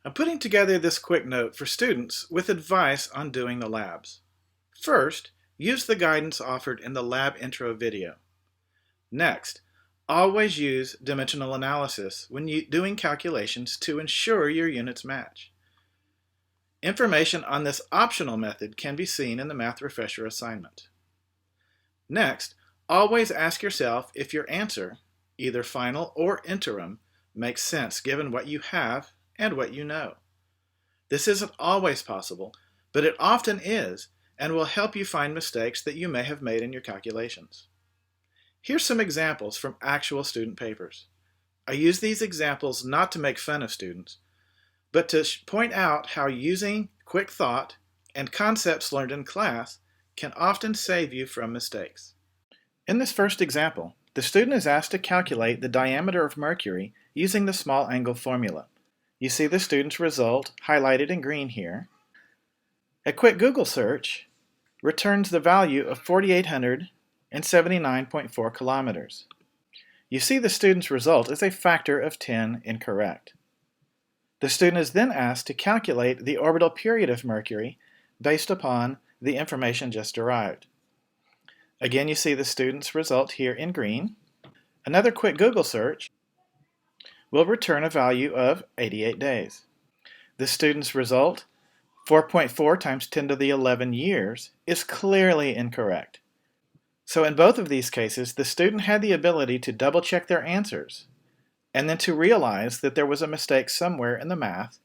I'm putting together this quick note for students with advice on doing the labs. First, use the guidance offered in the lab intro video. Next, always use dimensional analysis when doing calculations to ensure your units match. Information on this optional method can be seen in the Math Refresher assignment. Next, always ask yourself if your answer, either final or interim, makes sense given what you have and what you know. This isn't always possible, but it often is and will help you find mistakes that you may have made in your calculations. Here's some examples from actual student papers. I use these examples not to make fun of students, but to point out how using quick thought and concepts learned in class can often save you from mistakes. In this first example, the student is asked to calculate the diameter of Mercury using the small angle formula. You see the student's result highlighted in green here. A quick Google search returns the value of 4,879.4 kilometers. You see the student's result is a factor of 10 incorrect. The student is then asked to calculate the orbital period of Mercury based upon the information just derived. Again, you see the student's result here in green. Another quick Google search will return a value of 88 days. The student's result, 4.4 times 10 to the 11 years, is clearly incorrect. So in both of these cases, the student had the ability to double-check their answers and then to realize that there was a mistake somewhere in the math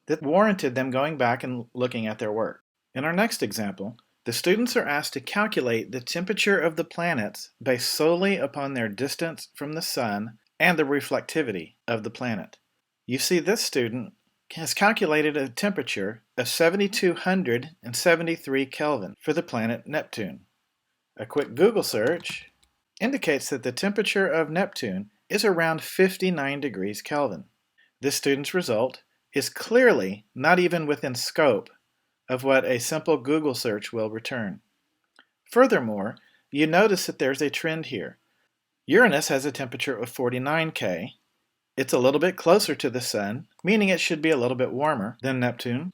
that warranted them going back and looking at their work. In our next example, the students are asked to calculate the temperature of the planets based solely upon their distance from the sun and the reflectivity of the planet. You see this student has calculated a temperature of 7,273 Kelvin for the planet Neptune. A quick Google search indicates that the temperature of Neptune is around 59 degrees Kelvin. This student's result is clearly not even within scope of what a simple Google search will return. Furthermore, you notice that there's a trend here. Uranus has a temperature of 49 K. It's a little bit closer to the Sun, meaning it should be a little bit warmer than Neptune.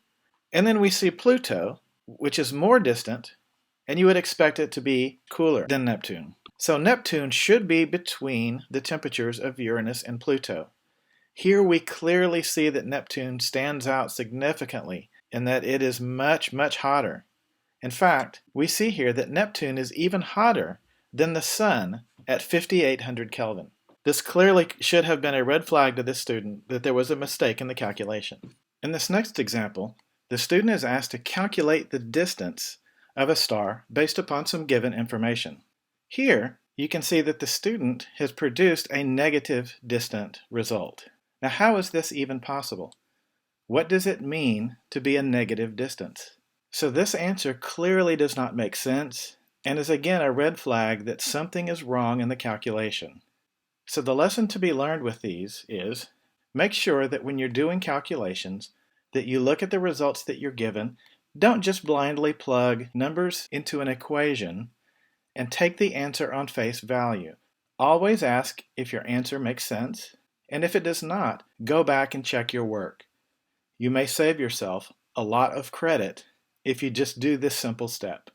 And then we see Pluto, which is more distant, and you would expect it to be cooler than Neptune. So Neptune should be between the temperatures of Uranus and Pluto. Here we clearly see that Neptune stands out significantly in that it is much, much hotter. In fact, we see here that Neptune is even hotter than the Sun at 5,800 Kelvin. This clearly should have been a red flag to this student that there was a mistake in the calculation. In this next example, the student is asked to calculate the distance of a star based upon some given information. Here, you can see that the student has produced a negative distant result. Now, how is this even possible? What does it mean to be a negative distance? So this answer clearly does not make sense and is again a red flag that something is wrong in the calculation. So the lesson to be learned with these is make sure that when you're doing calculations that you look at the results that you're given. Don't just blindly plug numbers into an equation and take the answer on face value. Always ask if your answer makes sense, and if it does not, go back and check your work. You may save yourself a lot of credit if you just do this simple step.